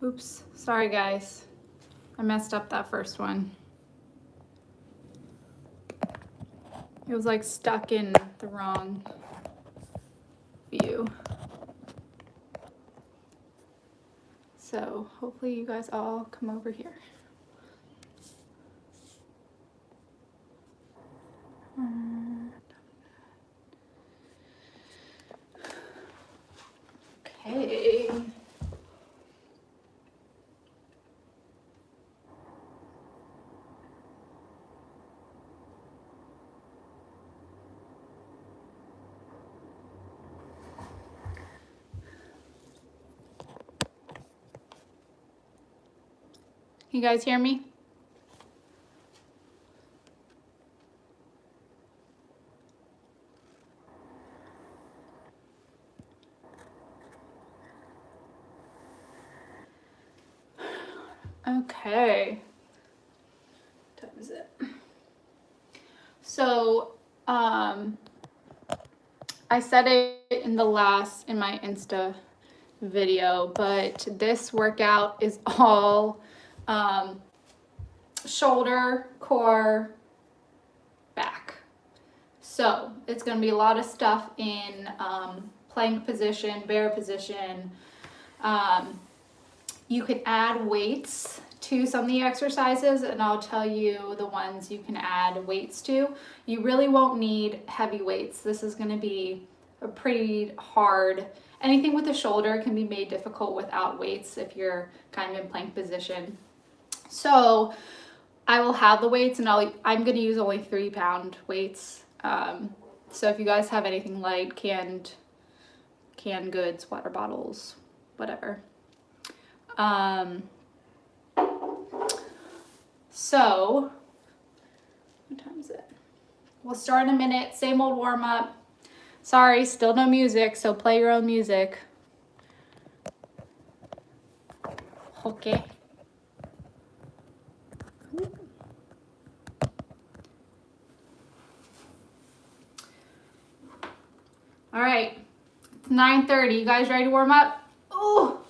Oops, sorry guys. I messed up that first one. It was like stuck in the wrong view. So hopefully you guys all come over here. Okay. You guys hear me? Okay. What time is it? So, I said it in my Insta video, but this workout is all shoulder, core, back. So it's going to be a lot of stuff in plank position, bear position. You can add weights to some of the exercises, and I'll tell you the ones you can add weights to. You really won't need heavy weights. This is going to be a pretty hard. Anything with the shoulder can be made difficult without weights if you're kind of in plank position. So I will have the weights, and I'm going to use only 3-pound weights. So if you guys have anything light, canned goods, water bottles, whatever. So what time is it? We'll start in a minute. Same old warm up. Sorry, still no music, so play your own music. Okay. All right, it's 9:30. You guys ready to warm up? Oh,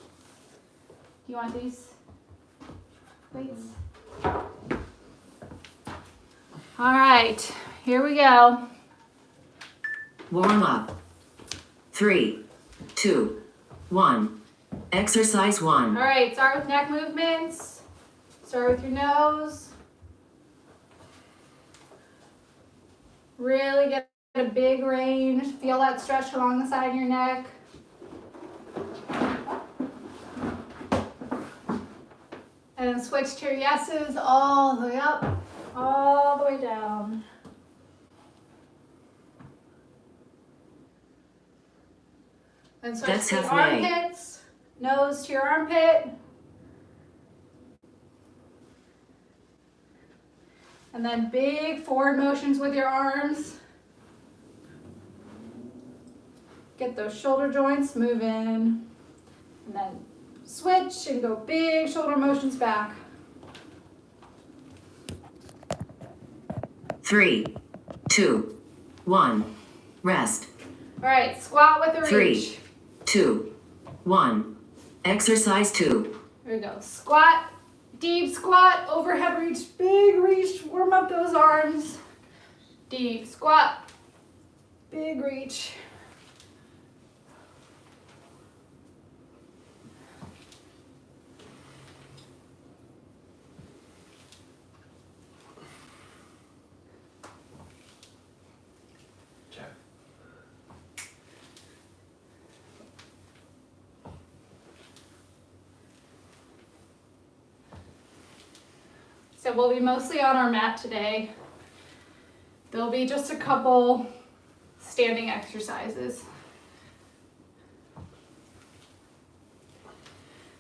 you want these weights? All right, here we go. Warm up. 3, 2, 1. Exercise 1. All right, start with neck movements. Start with your nose. Really get a big range. Feel that stretch along the side of your neck. And then switch to your yeses all the way up, all the way down. And switch That's to your halfway. armpits, nose to your armpit. And then big forward motions with your arms. Get those shoulder joints moving. And then switch and go big shoulder motions back. 3, 2, 1. Rest. All right, squat with a 3, reach. 2, 1. Exercise 2. There we go. Squat, deep squat, overhead reach, big reach. Warm up those arms. Deep squat, big reach. So we'll be mostly on our mat today. There'll be just a couple standing exercises.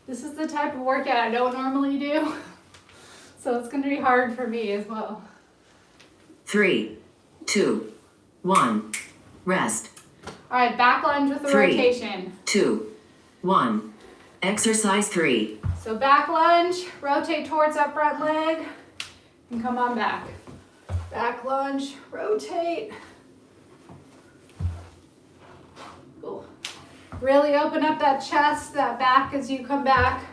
This is the type of workout I don't normally do, so it's going to be hard for me as well. 3, 2, 1. Rest. All right, back lunge with a 3, rotation. 2, 1. Exercise 3. So back lunge, rotate towards that front leg, and come on back. Back lunge, rotate. Cool. Really open up that chest, that back as you come back.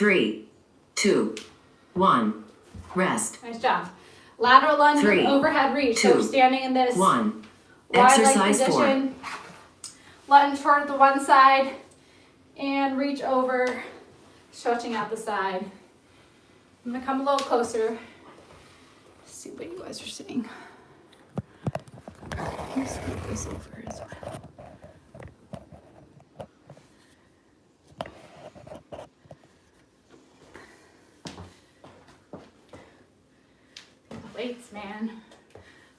3, 2, 1. Rest. Nice job. Lateral lunge 3, with overhead reach. So 2, we're standing in this 1. wide leg Exercise 4. position. Lunge toward the one side and reach over, stretching out the side. I'm gonna come a little closer. See what you guys are seeing. Let's move this over as well. The weights, man.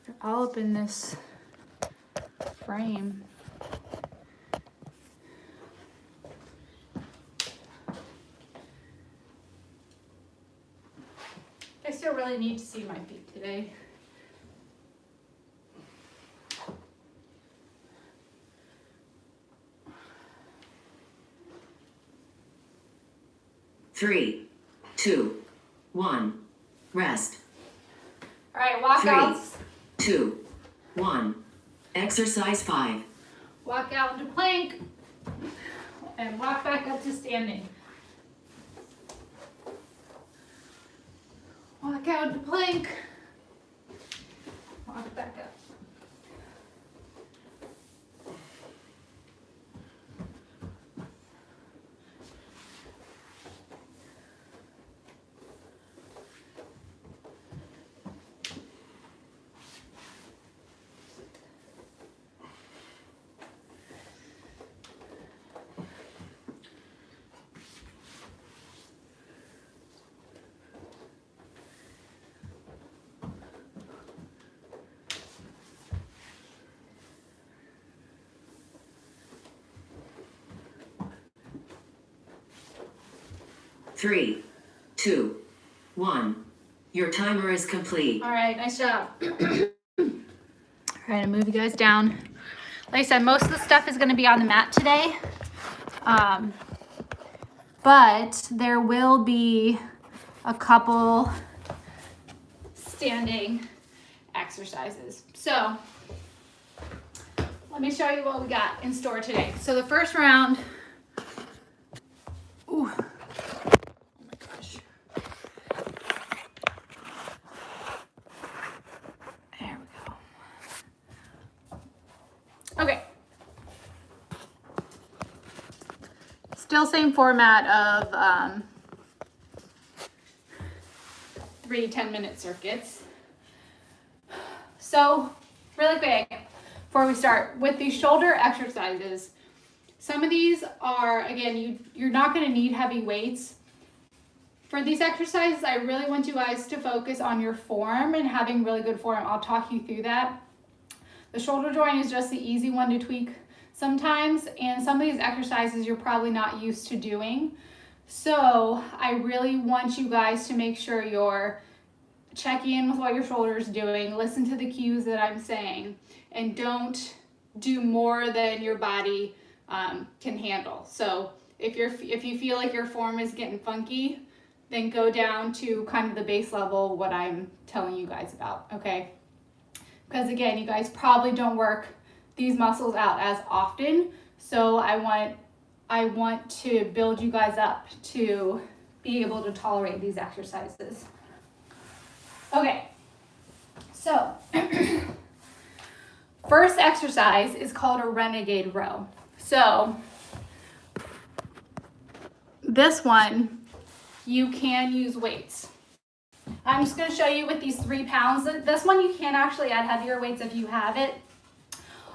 They're all up in this frame. I still really need to see my feet today. Three, 2, 1. Rest. All right, walkouts. 3, 2, 1. Exercise 5. Walk out into plank and walk back up to standing. Walk out into plank. Walk back up. Three, 2, 1. Your timer is complete. All right, nice job. All right, I'll move you guys down. Like I said, most of the stuff is going to be on the mat today. But there will be a couple standing exercises. So let me show you what we got in store today. So the first round, ooh, oh my gosh. There we go. Okay. Still same format of 3 10-minute circuits. So really quick, before we start, with these shoulder exercises, some of these are, again, you're not going to need heavy weights. For these exercises, I really want you guys to focus on your form and having really good form. I'll talk you through that. The shoulder joint is just the easy one to tweak sometimes, and some of these exercises you're probably not used to doing. So I really want you guys to make sure you're checking in with what your shoulder is doing, listen to the cues that I'm saying, and don't do more than your body can handle. So if you feel like your form is getting funky, then go down to kind of the base level, what I'm telling you guys about, okay? Because again, you guys probably don't work these muscles out as often, so I want to build you guys up to be able to tolerate these exercises. Okay, so first exercise is called a renegade row. So this one, you can use weights. I'm just going to show you with these 3 pounds. This one you can actually add heavier weights if you have it.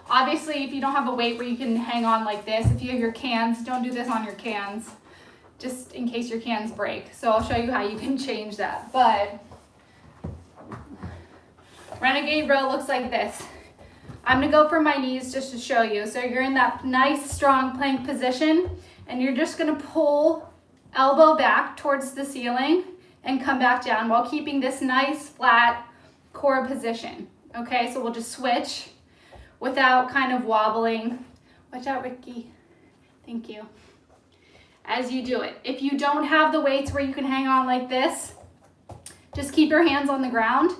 Obviously, if you don't have a weight where you can hang on like this, if you have your cans, don't do this on your cans, just in case your cans break. So I'll show you how you can change that. But renegade row looks like this. I'm going to go for my knees just to show you. So you're in that nice, strong plank position, and you're just going to pull elbow back towards the ceiling and come back down while keeping this nice, flat core position. Okay, so we'll just switch without kind of wobbling. Watch out, Ricky. Thank you. As you do it. If you don't have the weights where you can hang on like this, just keep your hands on the ground.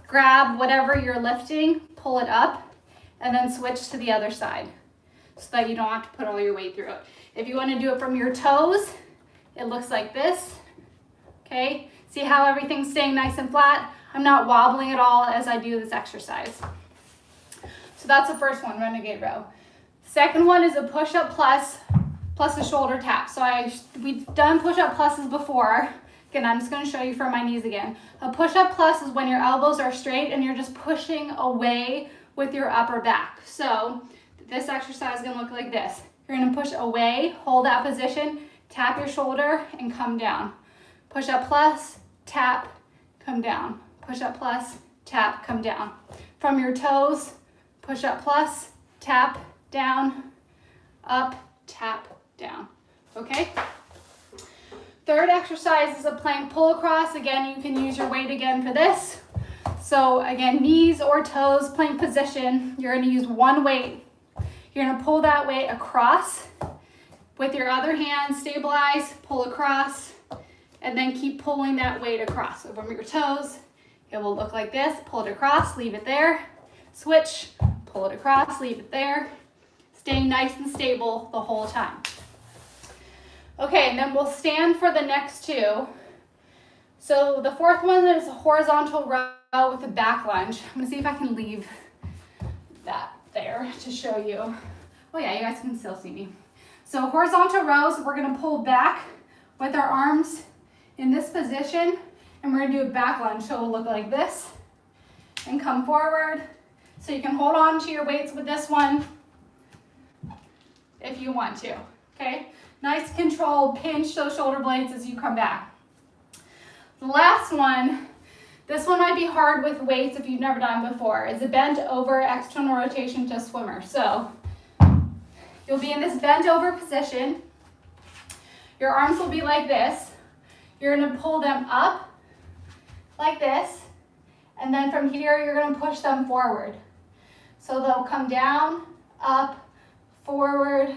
Grab whatever you're lifting, pull it up, and then switch to the other side so that you don't have to put all your weight through it. If you want to do it from your toes, it looks like this. Okay, see how everything's staying nice and flat? I'm not wobbling at all as I do this exercise. So that's the first one, renegade row. Second one is a push-up plus a shoulder tap. So we've done push-up pluses before. Again, I'm just gonna show you for my knees again. A push-up plus is when your elbows are straight and you're just pushing away with your upper back. So this exercise is gonna look like this. You're gonna push away, hold that position, tap your shoulder and come down. Push up plus, tap, come down. Push up plus, tap, come down. From your toes, push up plus, tap, down, up, tap, down. Okay? Third exercise is a plank pull across. Again, you can use your weight again for this. So again, knees or toes, plank position. You're gonna use one weight. You're gonna pull that weight across. With your other hand, stabilize, pull across, and then keep pulling that weight across. So from your toes, it will look like this. Pull it across, leave it there. Switch, pull it across, leave it there. Staying nice and stable the whole time. Okay, and then we'll stand for the next two. So the fourth one is a horizontal row with a back lunge. I'm gonna see if I can leave that there to show you. Oh yeah, you guys can still see me. So horizontal rows, we're gonna pull back with our arms in this position, and we're gonna do a back lunge. So it'll look like this, and come forward. So you can hold on to your weights with this one if you want to, okay? Nice control, pinch those shoulder blades as you come back. The last one, this one might be hard with weights if you've never done before, is a bent over external rotation to swimmer. So you'll be in this bent over position. Your arms will be like this. You're gonna pull them up like this, and then from here, you're gonna push them forward. So they'll come down, up, forward,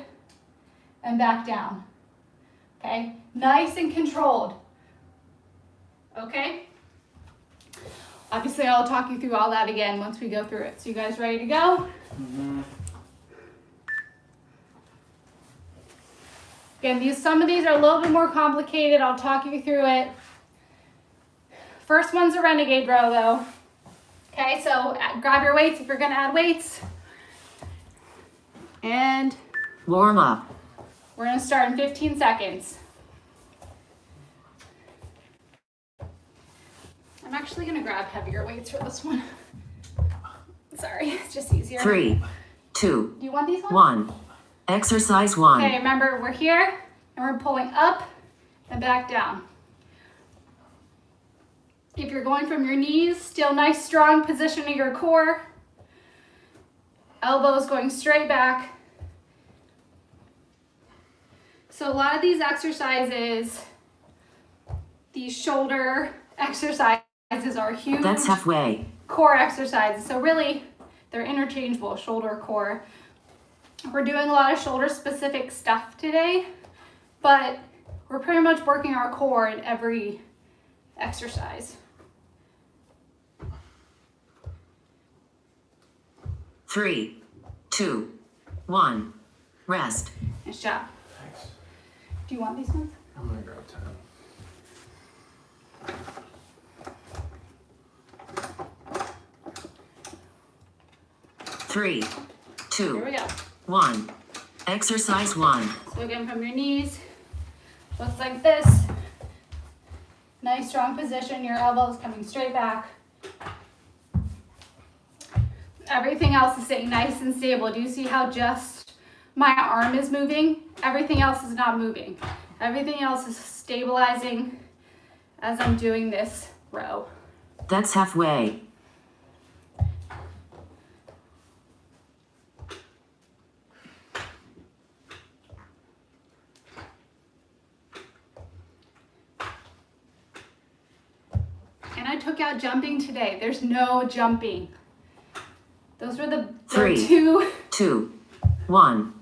and back down. Okay, nice and controlled. Okay? Obviously, I'll talk you through all that again once we go through it. So you guys ready to go? Mm-hmm. Again, some of these are a little bit more complicated. I'll talk you through it. First one's a renegade row though. Okay, so grab your weights if you're gonna add weights. And warm up. We're gonna start in 15 seconds. I'm actually gonna grab heavier weights for this one. Sorry, it's just easier. 3, 2, Do you want these ones? 1. Exercise 1. Okay, remember we're here and we're pulling up and back down. If you're going from your knees, still nice strong position of your core. Elbows going straight back. So a lot of these exercises, these shoulder exercises are huge. That's halfway. Core exercises. So really, they're interchangeable, shoulder, core. We're doing a lot of shoulder specific stuff today, but we're pretty much working our core in every exercise. 3, 2, 1. Rest. Nice job. Thanks. Do you want these ones? I'm gonna grab 10. 3, 2, Here we go. 1. Exercise 1. So again, from your knees, looks like this. Nice strong position, your elbows coming straight back. Everything else is staying nice and stable. Do you see how just my arm is moving? Everything else is not moving. Everything else is stabilizing as I'm doing this row. That's halfway. And I took out jumping today. There's no jumping. Those were the 3, two 2, 1.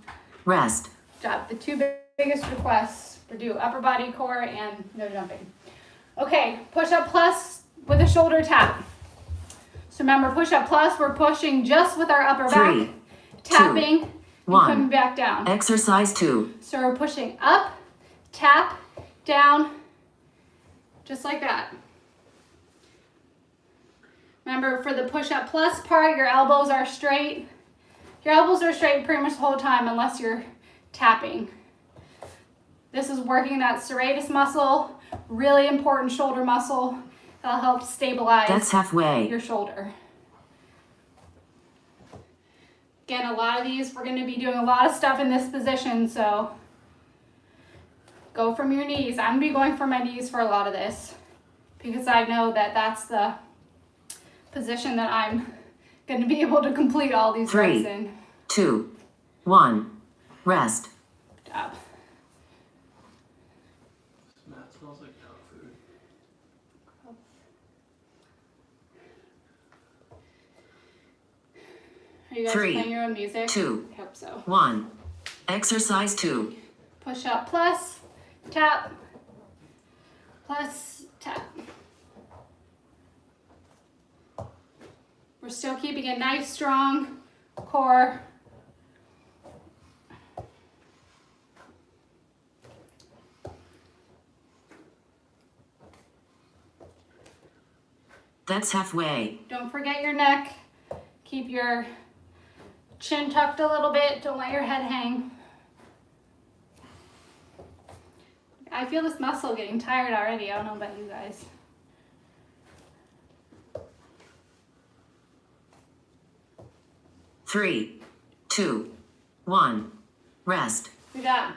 Rest. the two biggest requests to do upper body, core, and no jumping. Okay, push up plus with a shoulder tap. So remember, push up plus, we're pushing just with our upper 3, back, tapping, 2, and 1. coming back down. Exercise 2. So we're pushing up, tap, down, just like that. Remember, for the push-up plus part, your elbows are straight. Your elbows are straight pretty much the whole time unless you're tapping. This is working that serratus muscle, really important shoulder muscle. That'll help stabilize That's halfway. your shoulder. Again, a lot of these, we're going to be doing a lot of stuff in this position, so go from your knees. I'm going to be going from my knees for a lot of this because I know that that's the position that I'm going to be able to complete all these reps in. 2, 1, rest. Up. That smells like dog food. Are you guys 3, playing your own music? 2, I hope so. 1. Exercise 2. Push up plus, tap, plus, tap. We're still keeping a nice, strong core. That's halfway. Don't forget your neck. Keep your chin tucked a little bit. Don't let your head hang. I feel this muscle getting tired already. I don't know about you guys. Three, 2, 1, rest. Good job.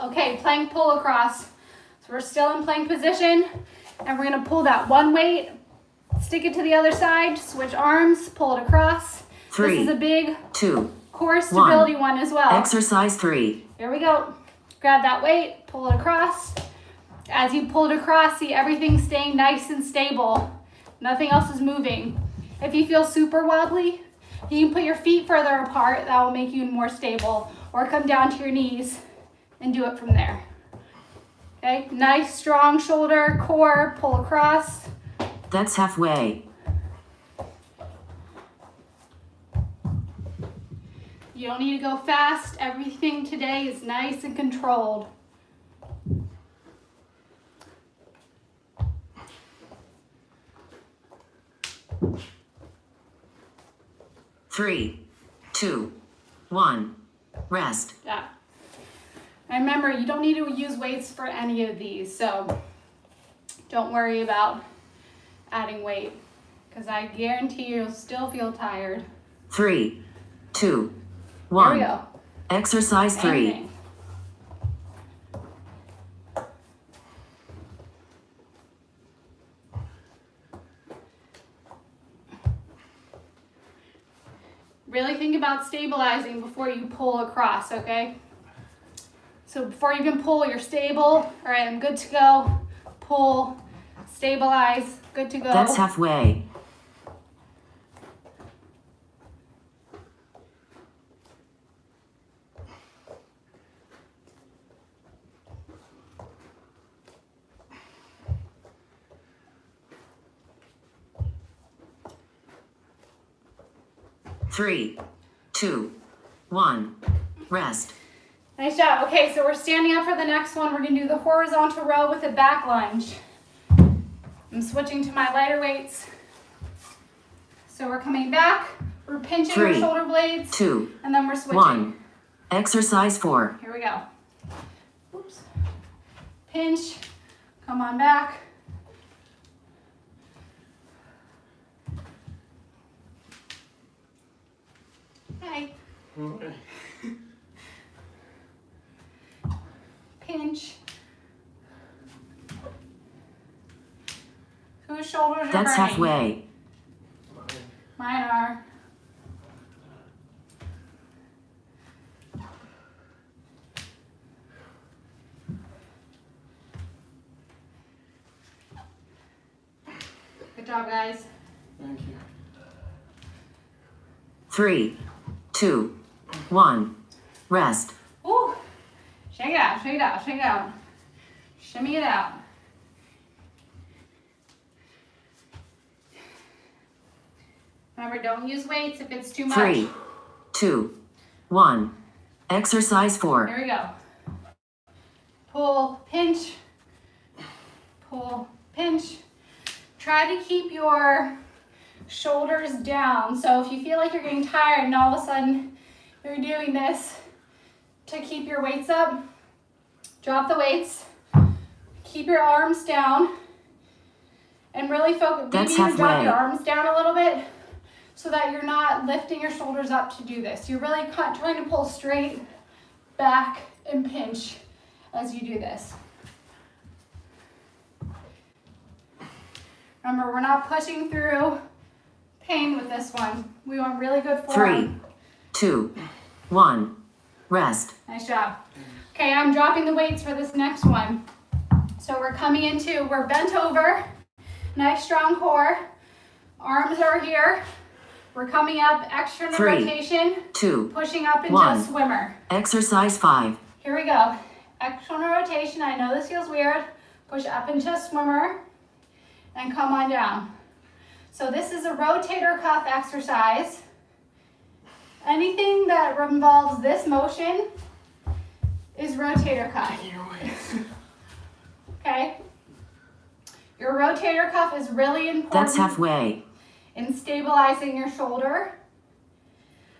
Okay, plank pull across. So we're still in plank position and we're gonna pull that one weight, stick it to the other side, switch arms, pull it across. 3, This is a big 2, core stability one as well. exercise 3. Here we go. Grab that weight, pull it across. As you pull it across, see everything staying nice and stable. Nothing else is moving. If you feel super wobbly, you can put your feet further apart. That will make you more stable. Or come down to your knees and do it from there. Okay, nice strong shoulder, core, pull across. That's halfway. You don't need to go fast. Everything today is nice and controlled. Three, 2, 1, rest. Yeah. And remember, you don't need to use weights for any of these, so don't worry about adding weight because I guarantee you'll still feel tired. 3, 2, Here 1. we go. Exercise Same 3. thing. Really think about stabilizing before you pull across, okay? So before you can pull, you're stable. All right, I'm good to go. Pull, stabilize, good to go. That's halfway. Three, 2, 1, rest. Nice job. Okay, so we're standing up for the next one. We're gonna do the horizontal row with a back lunge. I'm switching to my lighter weights. So we're coming back, we're pinching our 3, shoulder blades, 2, and then we're switching. 1. Exercise 4. Here we go. Oops. Pinch, come on back. Okay. Okay. Pinch. Whose shoulders are That's burning? halfway. Mine are. Good job, guys. Thank you. 3, 2, 1, rest. Ooh. Shake it out, shake it out, shake it out. Shimmy it out. Remember, don't use weights if it's too much. 3, 2, 1. Exercise 4. Here we go. pull, pinch, pull, pinch. Try to keep your shoulders down. So if you feel like you're getting tired and all of a sudden you're doing this to keep your weights up, drop the weights, keep your arms down, and really focus. Maybe even drop your arms down a little bit so that you're not lifting your shoulders up to do this. You're really trying to pull straight back and pinch as you do this. Remember, we're not pushing through pain with this one. We want really good form. 3, 2, 1, rest. Nice job. Okay, I'm dropping the weights for this next one. So we're coming into, we're bent over, nice strong core. Arms are here. We're coming up, external 3, rotation, 2, pushing up into 1. a swimmer. Exercise 5. Here we go. External rotation, I know this feels weird. Push up into a swimmer and come on down. So this is a rotator cuff exercise. Anything that involves this motion is rotator cuff. Okay? Your rotator cuff is really important. That's halfway. In stabilizing your shoulder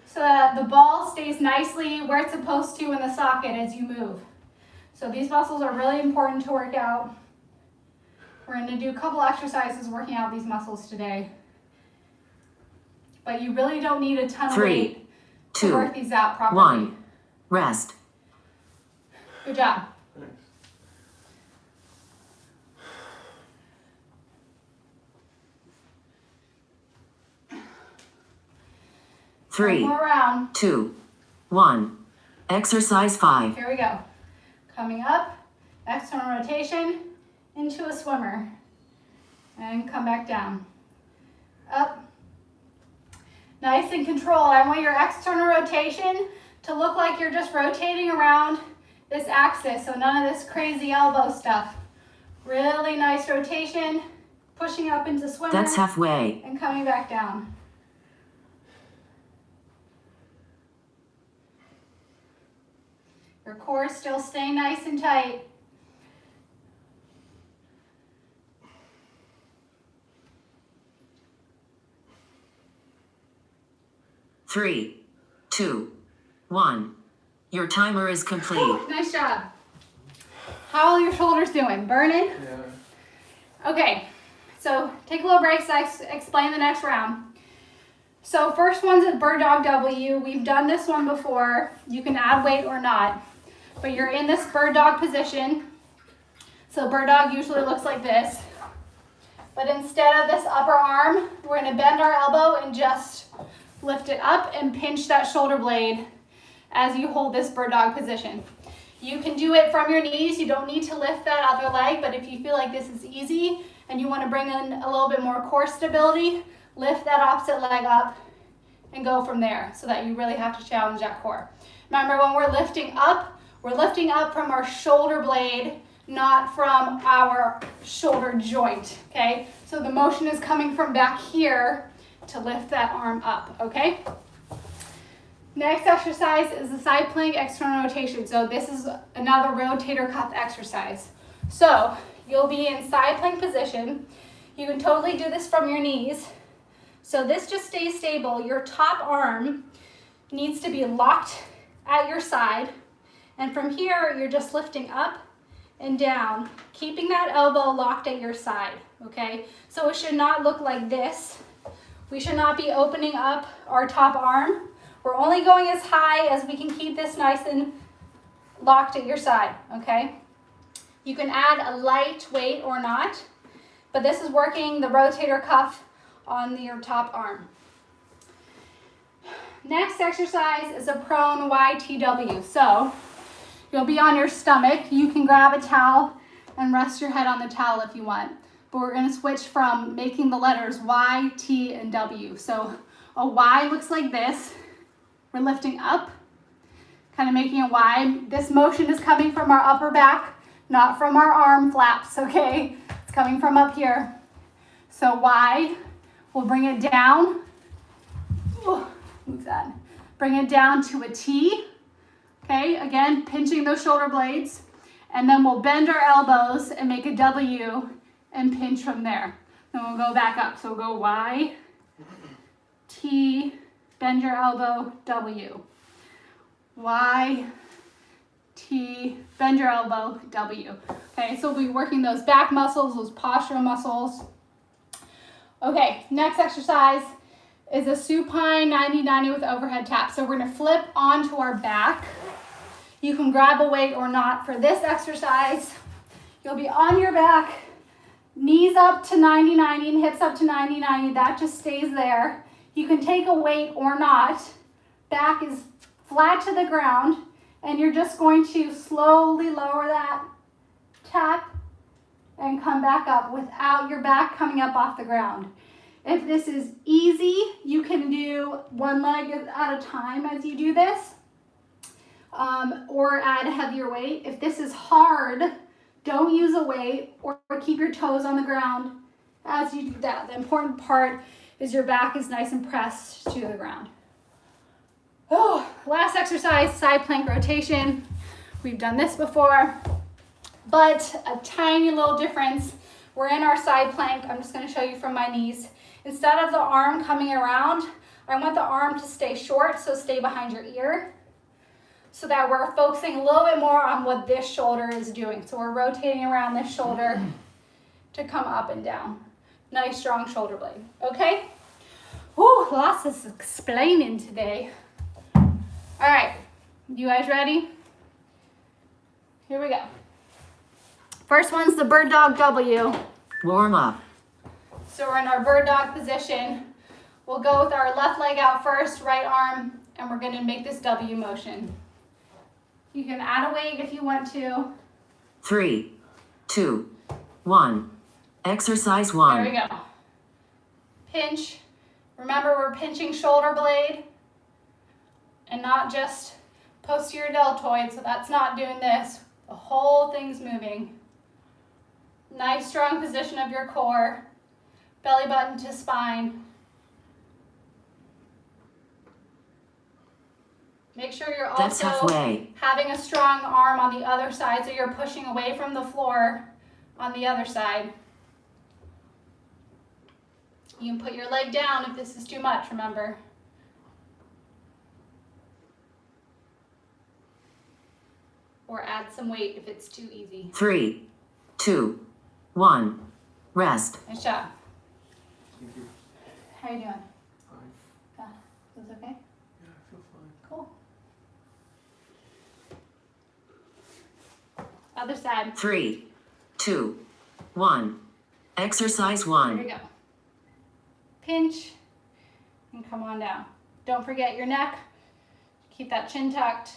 so that the ball stays nicely where it's supposed to in the socket as you move. So these muscles are really important to work out. We're going to do a couple exercises working out these muscles today. But you really don't need a ton of 3, weight 2, to work these out properly. 1, rest. Good job. Thanks. 3, One more round. 2, 1. Exercise 5. Here we go. Coming up, external rotation, into a swimmer. And come back down. Up. Nice and controlled. I want your external rotation to look like you're just rotating around this axis, so none of this crazy elbow stuff. Really nice rotation, pushing up into swimmer. That's halfway. And coming back down. Your core is still staying nice and tight. Three, 2, 1. Your timer is complete. Whew, nice job. How are your shoulders doing? Burning? Yeah. Okay, so take a little break so I explain the next round. So first one's a bird dog W. We've done this one before. You can add weight or not, but you're in this bird dog position. So bird dog usually looks like this. But instead of this upper arm, we're gonna bend our elbow and just lift it up and pinch that shoulder blade as you hold this bird dog position. You can do it from your knees. You don't need to lift that other leg, but if you feel like this is easy and you want to bring in a little bit more core stability, lift that opposite leg up and go from there so that you really have to challenge that core. Remember, when we're lifting up from our shoulder blade, not from our shoulder joint, okay? So the motion is coming from back here to lift that arm up, okay? Next exercise is the side plank external rotation. So this is another rotator cuff exercise. So you'll be in side plank position. You can totally do this from your knees. So this just stays stable. Your top arm needs to be locked at your side. And from here, you're just lifting up and down, keeping that elbow locked at your side, okay? So it should not look like this. We should not be opening up our top arm. We're only going as high as we can keep this nice and locked at your side, okay? You can add a light weight or not, but this is working the rotator cuff on your top arm. Next exercise is a prone YTW. So you'll be on your stomach. You can grab a towel and rest your head on the towel if you want. But we're gonna switch from making the letters Y, T, and W. So a Y looks like this. We're lifting up, kind of making a Y. This motion is coming from our upper back, not from our arm flaps, okay? It's coming from up here. So Y, we'll bring it down. Ooh, move that. Bring it down to a T, okay? Again, pinching those shoulder blades. And then we'll bend our elbows and make a W and pinch from there. Then we'll go back up. So we'll go Y, T, bend your elbow, W. Y, T, bend your elbow, W. Okay, so we'll be working those back muscles, those postural muscles. Okay, next exercise is a supine 90-90 with overhead tap. So we're gonna flip onto our back. You can grab a weight or not. For this exercise, you'll be on your back, knees up to 90-90 and hips up to 90-90. That just stays there. You can take a weight or not. Back is flat to the ground, and you're just going to slowly lower that, tap, and come back up without your back coming up off the ground. If this is easy, you can do one leg at a time as you do this, or add a heavier weight. If this is hard, don't use a weight or keep your toes on the ground as you do that. The important part is your back is nice and pressed to the ground. Oh, last exercise, side plank rotation. We've done this before, but a tiny little difference. We're in our side plank. I'm just going to show you from my knees. Instead of the arm coming around, I want the arm to stay short, so stay behind your ear, so that we're focusing a little bit more on what this shoulder is doing. So we're rotating around this shoulder to come up and down. Nice strong shoulder blade, okay? Whew, lots of explaining today. All right, you guys ready? Here we go. First one's the bird dog W. Warm up. So we're in our bird dog position. We'll go with our left leg out first, right arm, and we're gonna make this W motion. You can add a weight if you want to. 3, 2, 1. Exercise 1. There we go. Pinch. Remember, we're pinching shoulder blade and not just posterior deltoid, so that's not doing this. The whole thing's moving. Nice strong position of your core. Belly button to spine. Make sure you're That's also halfway. having a strong arm on the other side, so you're pushing away from the floor on the other side. You can put your leg down if this is too much, remember. Or add some weight if it's too easy. 3, 2, 1. Rest. Nice job. Thank you. How you doing? Fine. Yeah, is okay? Yeah, I feel fine. Cool. Other side. 3, 2, 1. Exercise Here 1. we go. Pinch and come on down. Don't forget your neck. Keep that chin tucked.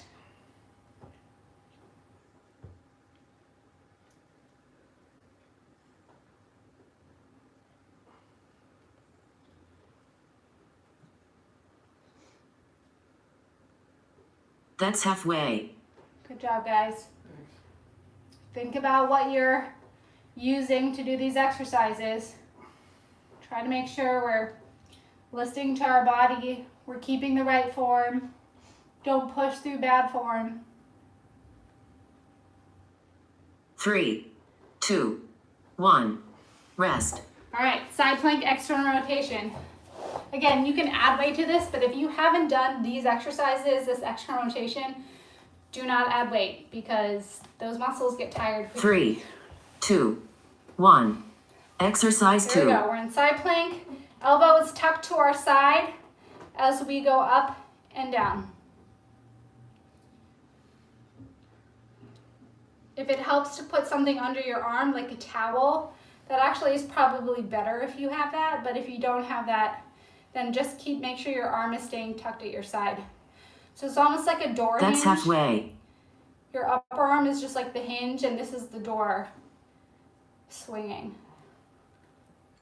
That's halfway. Good job, guys. Thanks. Think about what you're using to do these exercises. Try to make sure we're listening to our body. We're keeping the right form. Don't push through bad form. 3, 2, 1. Rest. All right, side plank external rotation. Again, you can add weight to this, but if you haven't done these exercises, this external rotation, do not add weight because those muscles get tired. 3, 2, 1. Exercise There we 2. go. We're in side plank. Elbow is tucked to our side as we go up and down. If it helps to put something under your arm, like a towel, that actually is probably better if you have that, but if you don't have that, then just make sure your arm is staying tucked at your side. So it's almost like a door That's hinge. halfway. Your upper arm is just like the hinge, and this is the door swinging.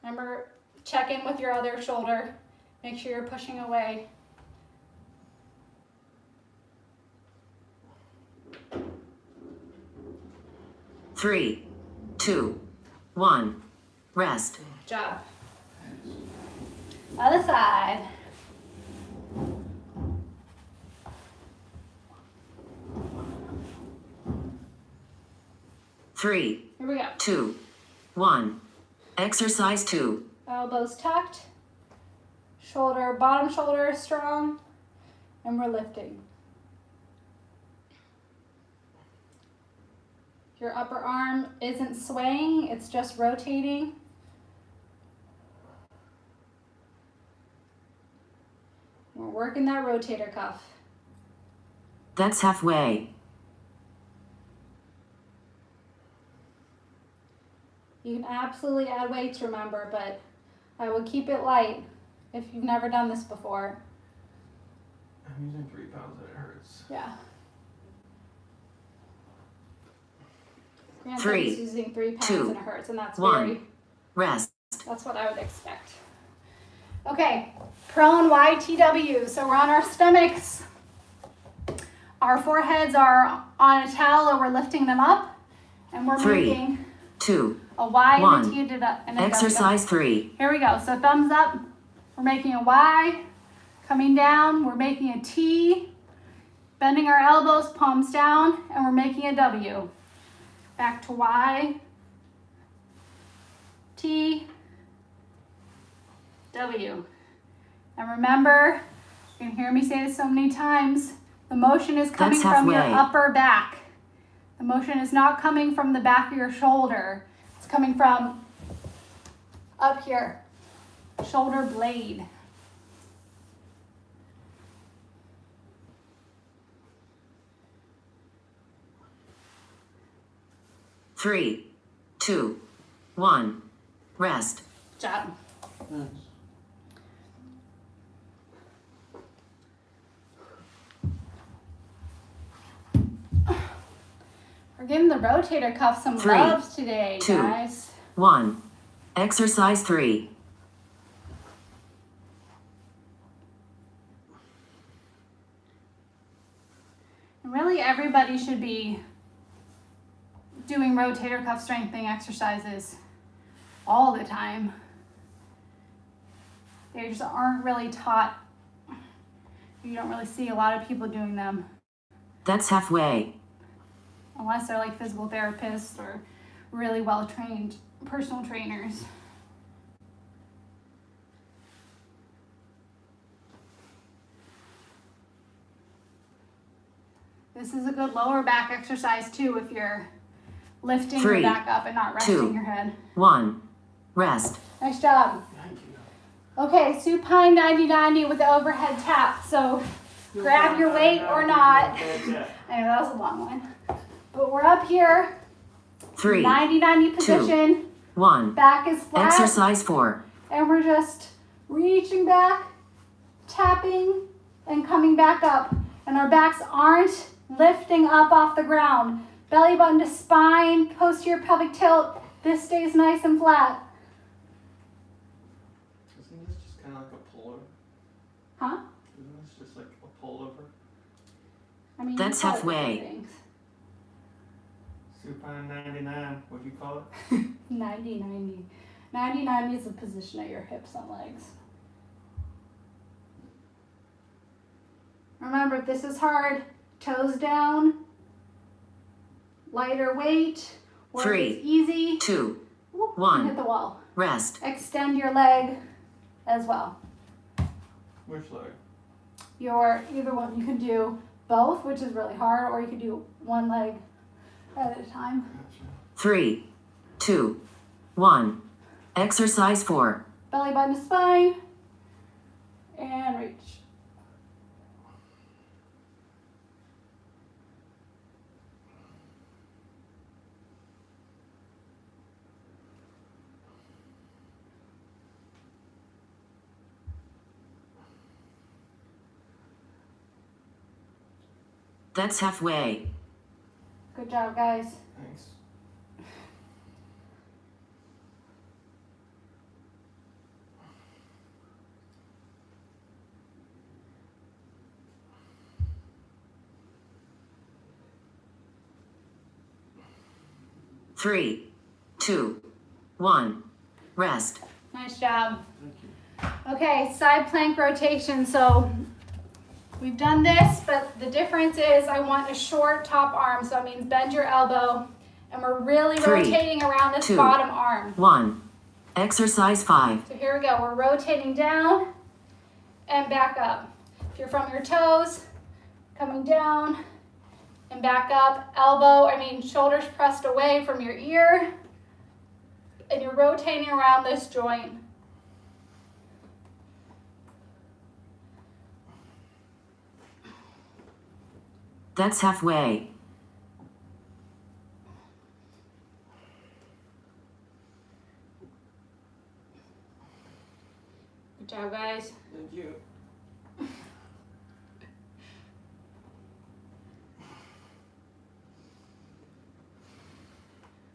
Remember, check in with your other shoulder. Make sure you're pushing away. Three, 2, 1. Rest. Good job. Other side. 3, Here we go. 2, 1. Exercise 2. Elbows tucked. Shoulder, bottom shoulder is strong. And we're lifting. Your upper arm isn't swaying, it's just rotating. We're working that rotator cuff. That's halfway. You can absolutely add weights, remember, but I would keep it light if you've never done this before. I'm using 3 pounds and it hurts. Yeah. Grant 3, is using 3 pounds 2, and it hurts, and that's 1. Rest. that's what I would expect. Okay, prone YTW. So we're on our stomachs. Our foreheads are on a towel or we're lifting them up, and we're 3, making 2, a Y and 1. a T and a W. Exercise 3. Here we go. So thumbs up. We're making a Y. Coming down, we're making a T. Bending our elbows, palms down, and we're making a W. Back to Y. T. W. And remember, you can hear me say this so many times, the motion is coming That's from your halfway. upper back. The motion is not coming from the back of your shoulder. It's coming from up here, shoulder blade. Three, 2, 1. Rest. Good job. Nice. We're giving the rotator cuff some 3, love today, 2, guys. 1. Exercise 3. And really, everybody should be doing rotator cuff strengthening exercises all the time. They just aren't really taught. You don't really see a lot of people doing them That's halfway. unless they're like physical therapists or really well trained personal trainers. This is a good lower back exercise too if you're lifting 3, your back up and not resting 2, your head. 1. Rest. Nice job. Thank you. Okay, supine 90-90 with the overhead tap. So grab your weight or not. I know that was a long one. But we're up here, 3, 90-90 position. 1. Back is flat. Exercise 4. And we're just reaching back, tapping, and coming back up. And our backs aren't lifting up off the ground. Belly button to spine, posterior pelvic tilt. This stays nice and flat. Isn't this just kind of like a pullover? Huh? Isn't this just like a pullover? I mean, That's you call it different halfway. things. Supine 99. What'd you call it? 90-90. 90-90 is the position of your hips and legs. Remember, if this is hard, toes down, lighter weight, or if 3, it's easy, 2, whoop, 1. hit the wall. Rest. Extend your leg as well. Which leg? Your either one, you can do both, which is really hard, or you can do one leg at a time. Gotcha. 3, 2, 1. Exercise 4. Belly button to spine, and reach. That's halfway. Good job, guys. Thanks. Three, 2, 1. Rest. Nice job. Thank you. Okay, side plank rotation. So we've done this, but the difference is I want a short top arm. So that means bend your elbow And we're really 3, rotating around this 2, bottom arm. 1. Exercise 5. So here we go. We're rotating down and back up. If you're from your toes, coming down and back up. Shoulders pressed away from your ear. And you're rotating around this joint. That's halfway. Good job, guys. Thank you.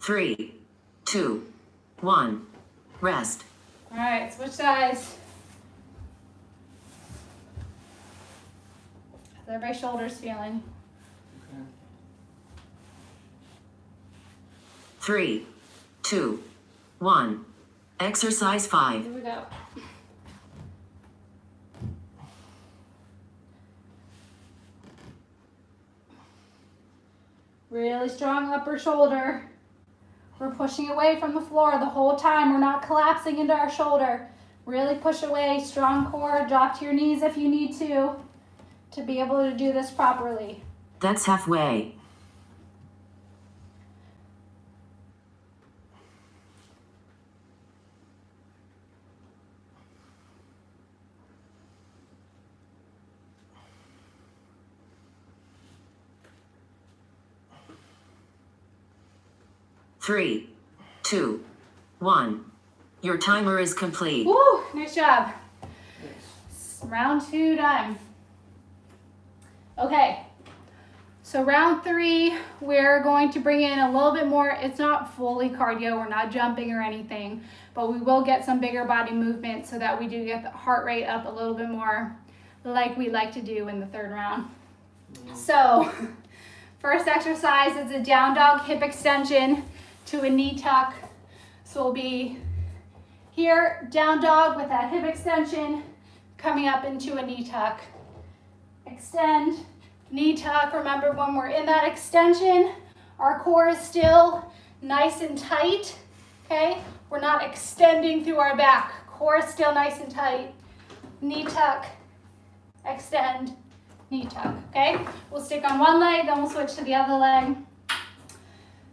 Three, 2, 1. Rest. All right, switch sides. How's everybody's shoulders feeling? Okay. 3, 2, 1. Exercise 5. Here we go. Really strong upper shoulder. We're pushing away from the floor the whole time. We're not collapsing into our shoulder. Really push away, strong core, drop to your knees if you need to be able to do this properly. That's halfway. Three, 2, 1. Your timer is complete. Woo, nice job. Thanks. Round 2 done. Okay, so round 3, we're going to bring in a little bit more. It's not fully cardio, we're not jumping or anything, but we will get some bigger body movement so that we do get the heart rate up a little bit more like we like to do in the 3rd round. So, first exercise is a down dog hip extension to a knee tuck. So we'll be here, down dog with that hip extension, coming up into a knee tuck. Extend, knee tuck. Remember, when we're in that extension, our core is still nice and tight, okay? We're not extending through our back. Core is still nice and tight. Knee tuck, extend, knee tuck, okay? We'll stick on one leg, then we'll switch to the other leg.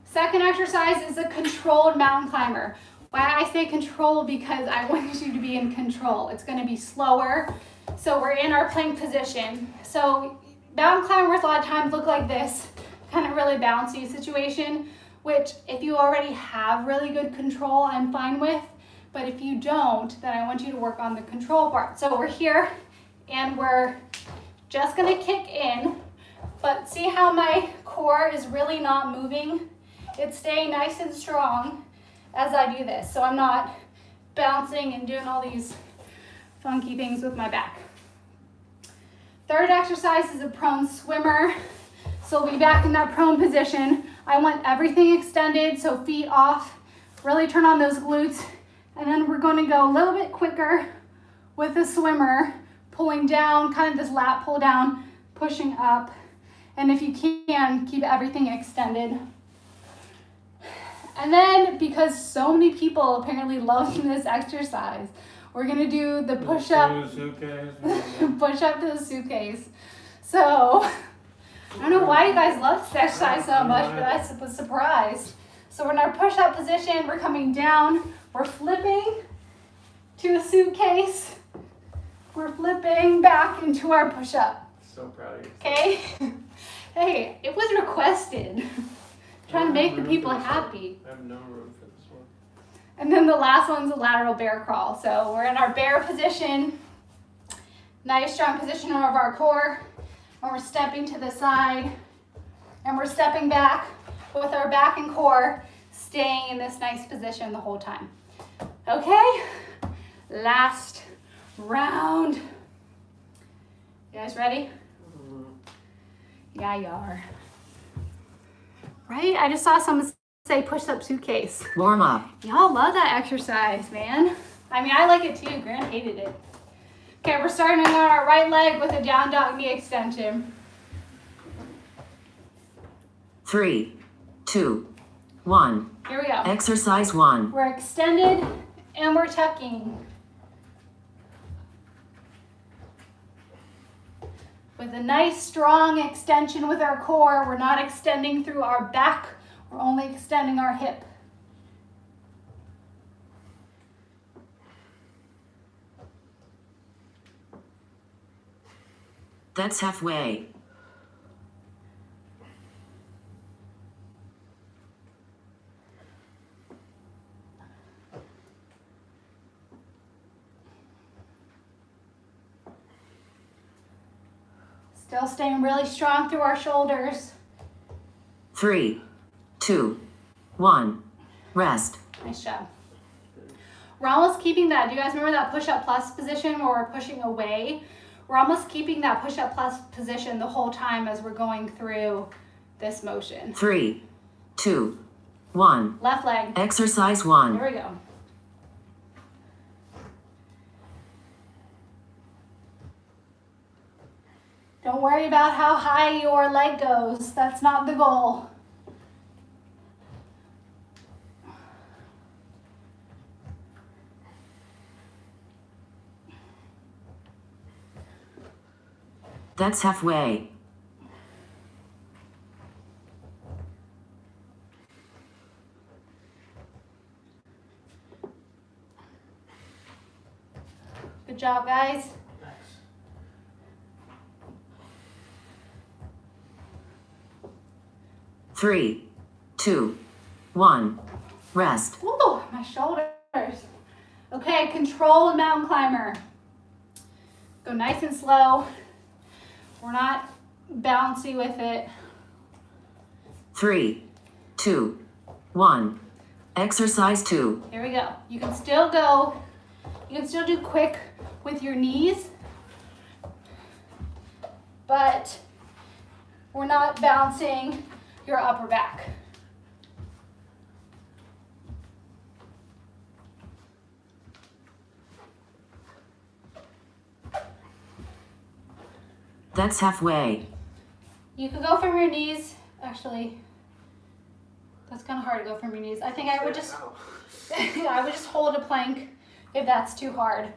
Second exercise is a controlled mountain climber. Why I say control, because I want you to be in control. It's gonna be slower. So we're in our plank position. So mountain climbers a lot of times look like this, kind of really bouncy situation, which if you already have really good control, I'm fine with. But if you don't, then I want you to work on the control part. So we're here and we're just gonna kick in, but see how my core is really not moving? It's staying nice and strong as I do this. So I'm not bouncing and doing all these funky things with my back. Third exercise is a prone swimmer. So we'll be back in that prone position. I want everything extended, so feet off, really turn on those glutes. And then we're going to go a little bit quicker with the swimmer, pulling down, kind of this lat pull down, pushing up. And if you can, keep everything extended. And then, because so many people apparently love this exercise, we're gonna do the push up, push up to the suitcase. So, I don't know why you guys love this exercise so much, but I was surprised. So we're in our push up position, we're coming down, we're flipping to a suitcase, we're flipping back into our push up. So proud of you. Okay? Hey, it was requested. Trying to make the people happy. I have no room for this one. And then the last one's a lateral bear crawl. So we're in our bear position, nice strong position of our core, and we're stepping to the side, and we're stepping back with our back and core staying in this nice position the whole time. Okay, last round. You guys ready? Yeah, you are. Right? I just saw someone say push up suitcase. Warm up. Y'all love that exercise, man. I mean, I like it too. Grant hated it. Okay, we're starting on our right leg with a down dog knee extension. 3, 2, 1. Here we go. Exercise 1. We're extended and we're tucking. With a nice strong extension with our core, we're not extending through our back, we're only extending our hip. That's halfway. Still staying really strong through our shoulders. 3, 2, 1. Rest. Nice job. We're almost keeping that. Do you guys remember that push-up plus position where we're pushing away? We're almost keeping that push-up plus position the whole time as we're going through this motion. 3, 2, 1. Left leg. Exercise 1. Here we go. Don't worry about how high your leg goes. That's not the goal. That's halfway. Good job, guys. Nice. 3, 2, 1. Rest. Ooh, my shoulders. Okay, control a mountain climber. Go nice and slow. We're not bouncy with it. 3, 2, 1. Exercise 2. Here we go. You can still go. You can still do quick with your knees, but we're not bouncing your upper back. That's halfway. You could go from your knees. Actually, that's kind of hard to go from your knees. I think I would just, Ow. I would just hold a plank if that's too hard.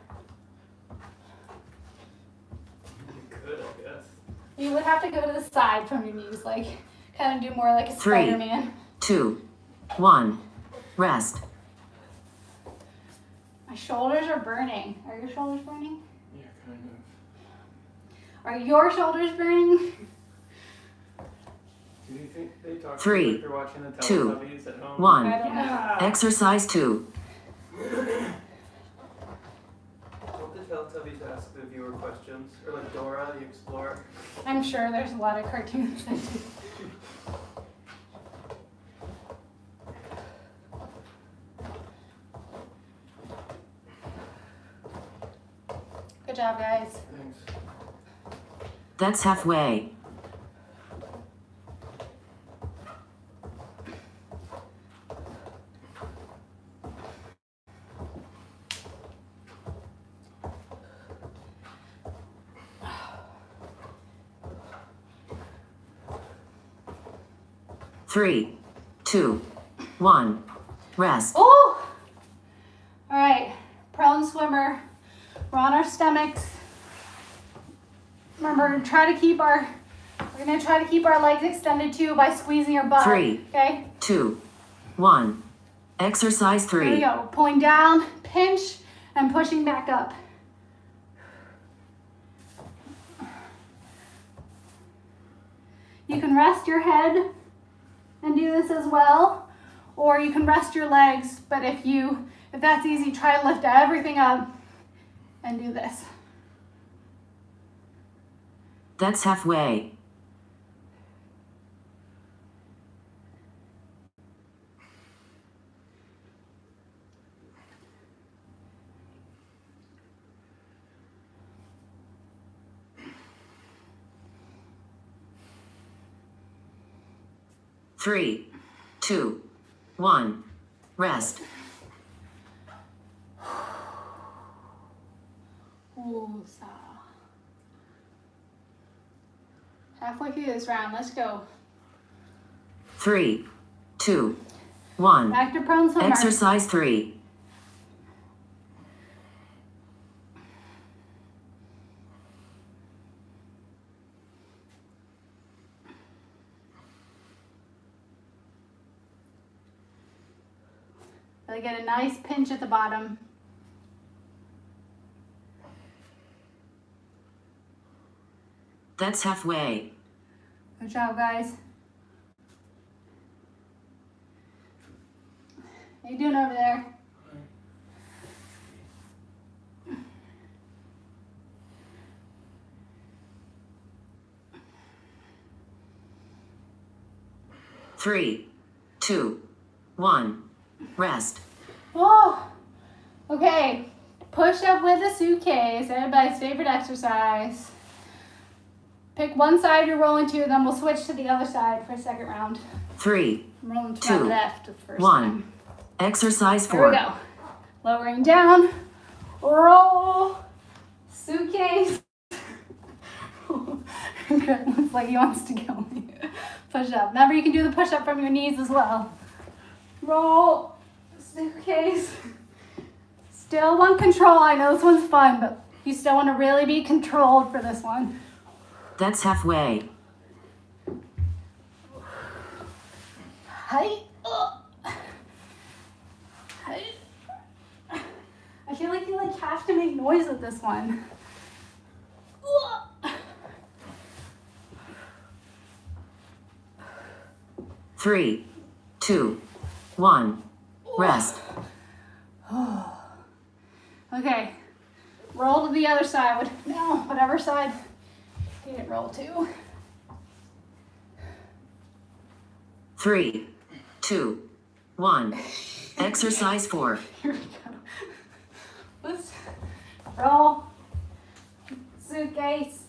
You could, I guess. You would have to go to the side from your knees, like kind of do more like a 3, Spider-Man. 2, 1. Rest. My shoulders are burning. Are your shoulders burning? Yeah, kind of. Are your shoulders burning? Do you think they talk 3, to you if you're watching the 2, Teletubbies at home? 1. I don't know. Exercise 2. Don't the Teletubbies ask the viewer questions? Or like Dora the Explorer? I'm sure there's a lot of cartoons that do. Good job, guys. Thanks. That's halfway. Three, 2, 1. Rest. Oh! All right, prone swimmer. We're on our stomachs. Remember, we're gonna try to keep our legs extended too by squeezing your butt. 3, Okay? 2, 1. Exercise Here we 3. go. Pulling down, pinch, and pushing back up. You can rest your head and do this as well, or you can rest your legs, but if that's easy, try to lift everything up and do this. That's halfway. Three, 2, 1. Rest. Woosah. Halfway through this round, let's go. 3, 2, 1. Back to prone swimmer. Exercise 3. Really get a nice pinch at the bottom. That's halfway. Good job, guys. How you doing over there? Three, 2, 1. Rest. Oh, okay. Push up with a suitcase. Everybody's favorite exercise. Pick one side you're rolling to, and then we'll switch to the other side for a second round. 3, I'm rolling to my 2, left the first 1. time. Exercise 4. Here we go. Lowering down. Roll. Suitcase. Good. Looks like he wants to kill me. Push up. Remember, you can do the push up from your knees as well. Roll. Suitcase. Still want control. I know this one's fun, but you still want to really be controlled for this one. That's halfway. Hi. Hi. I feel like you have to make noise with this one. 3, 2, 1. Rest. Okay. Roll to the other side. No, whatever side you didn't roll to. 3, 2, 1. Exercise 4. Here we go. Let's roll. Suitcase.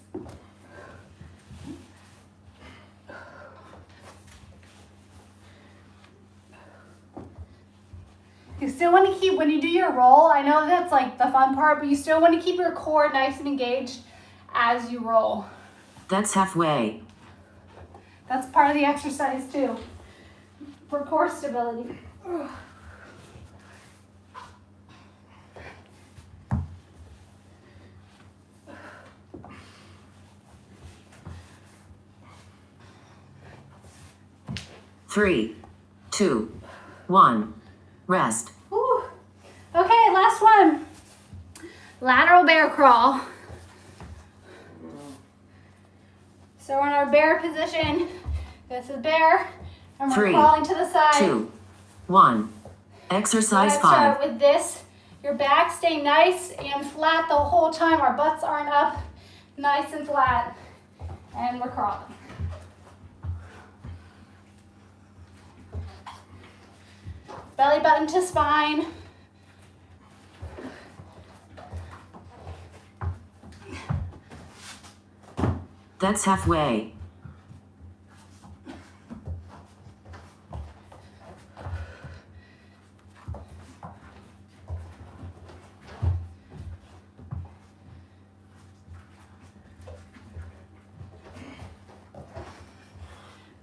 You still want to keep, when you do your roll, I know that's like the fun part, but you still want to keep your core nice and engaged as you roll. That's halfway. That's part of the exercise too, for core stability. Ugh. Three, 2, 1. Rest. Whew. Okay, last one. Lateral bear crawl. So we're in our bear position. This is bear, and we're 3, crawling to the side. 2, 1. Exercise Let's 5. start with this. Your back stay nice and flat the whole time. Our butts aren't up, nice and flat. And we're crawling. Belly button to spine. That's halfway.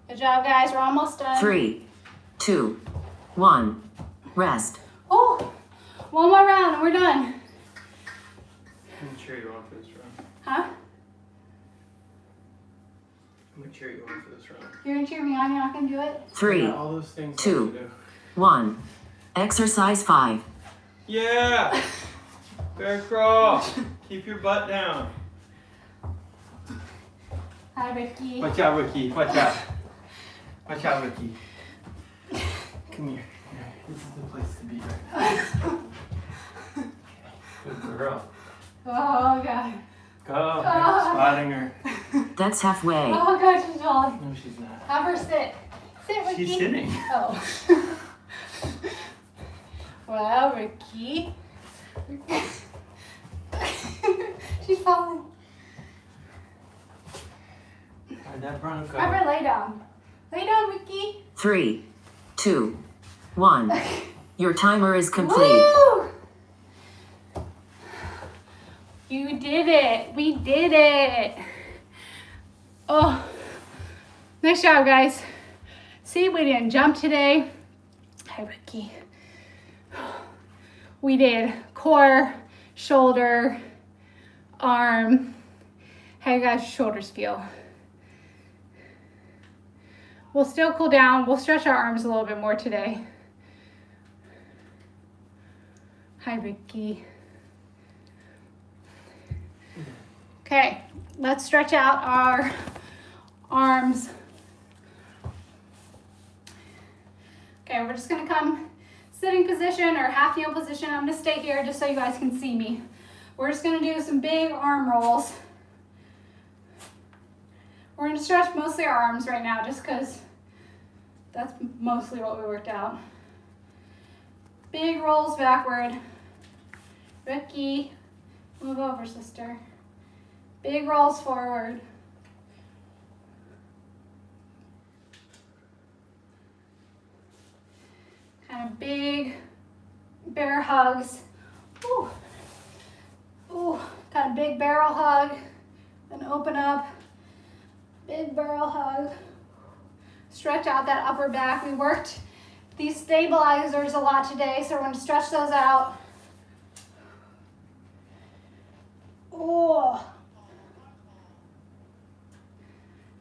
Good job, guys. We're almost done. 3, 2, 1. Rest. Oh, one more round and we're done. I'm gonna cheer you on for this round. Huh? I'm gonna cheer you on for this round. You're gonna cheer me on, you're not gonna do it? 3, Yeah, all those things. 2. that you do. 1. Exercise 5. Yeah! Bear crawl! Keep your butt down. Hi, Ricky. Watch out, Ricky. Watch out. Watch out, Ricky. Come here. This is the place to be right now. Good girl. Oh, God. Go. Spotting her. That's halfway. Oh, God, she's falling. No, she's not. Have her sit. Sit, Ricky. She's sitting. Oh. Well, Ricky. She's falling. Where'd that brown go? Have her lay down. Lay down, Ricky. 3, 2, 1. Your timer is complete. Woo! You did it. We did it. Oh, nice job, guys. See, we didn't jump today. Hi, Ricky. We did core, shoulder, arm. How you guys' shoulders feel? We'll still cool down. We'll stretch our arms a little bit more today. Hi, Ricky. Okay, let's stretch out our arms. Okay, we're just gonna come sitting position or half kneel position. I'm gonna stay here just so you guys can see me. We're just gonna do some big arm rolls. We're gonna stretch mostly our arms right now just because that's mostly what we worked out. Big rolls backward. Ricky, move over, sister. Big rolls forward. Kind of big bear hugs. Ooh. Ooh, kind of big barrel hug. And open up. Big barrel hug. Stretch out that upper back. We worked these stabilizers a lot today, so we're going to stretch those out. Oh.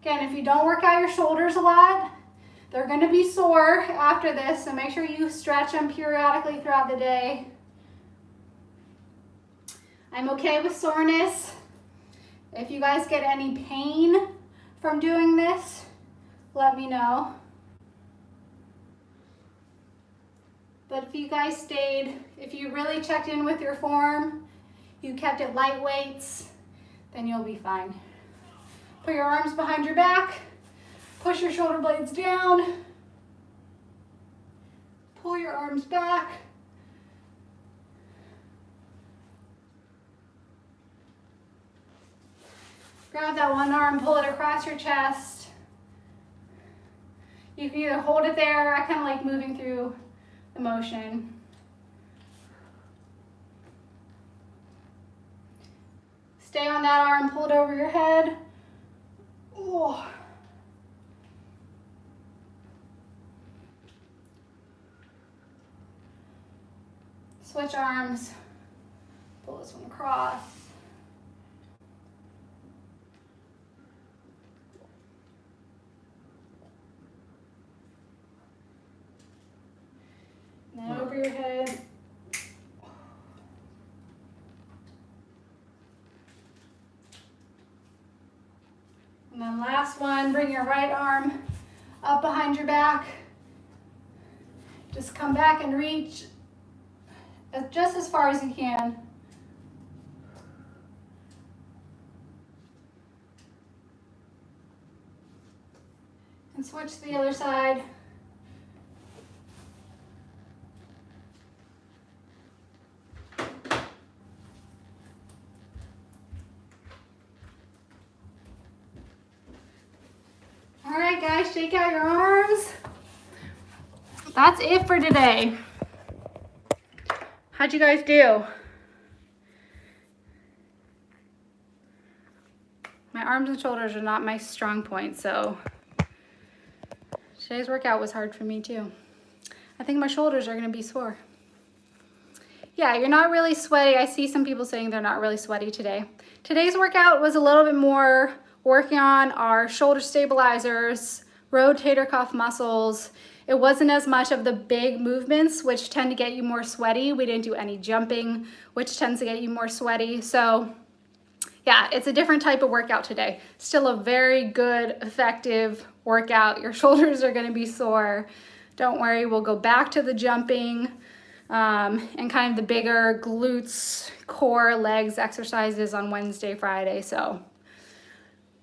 Again, if you don't work out your shoulders a lot, they're going to be sore after this, so make sure you stretch them periodically throughout the day. I'm okay with soreness. If you guys get any pain from doing this, let me know. But if you guys stayed, if you really checked in with your form, you kept it light weights, then you'll be fine. Put your arms behind your back, push your shoulder blades down, pull your arms back. Grab that one arm, pull it across your chest. You can either hold it there, I kind of like moving through the motion. Stay on that arm, pull it over your head. Ooh. Switch arms, pull this one across. And then over your head. And then last one, bring your right arm up behind your back. Just come back and reach just as far as you can. And switch to the other side. All right, guys, shake out your arms. That's it for today. How'd you guys do? My arms and shoulders are not my strong point, so today's workout was hard for me too. I think my shoulders are gonna be sore. Yeah, you're not really sweaty. I see some people saying they're not really sweaty today. Today's workout was a little bit more working on our shoulder stabilizers, rotator cuff muscles. It wasn't as much of the big movements, which tend to get you more sweaty. We didn't do any jumping, which tends to get you more sweaty. So yeah, it's a different type of workout today. Still a very good, effective workout. Your shoulders are gonna be sore. Don't worry, we'll go back to the jumping and kind of the bigger glutes, core, legs exercises on Wednesday, Friday. So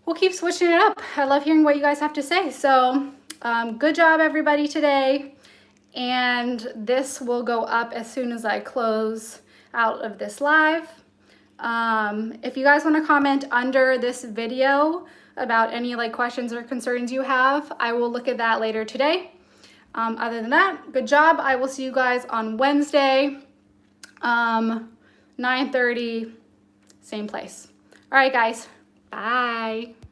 we'll keep switching it up. I love hearing what you guys have to say. So good job everybody today. And this will go up as soon as I close out of this live. If you guys want to comment under this video about any like questions or concerns you have, I will look at that later today. Other than that, good job. I will see you guys on Wednesday, 9:30, same place. All right, guys. Bye.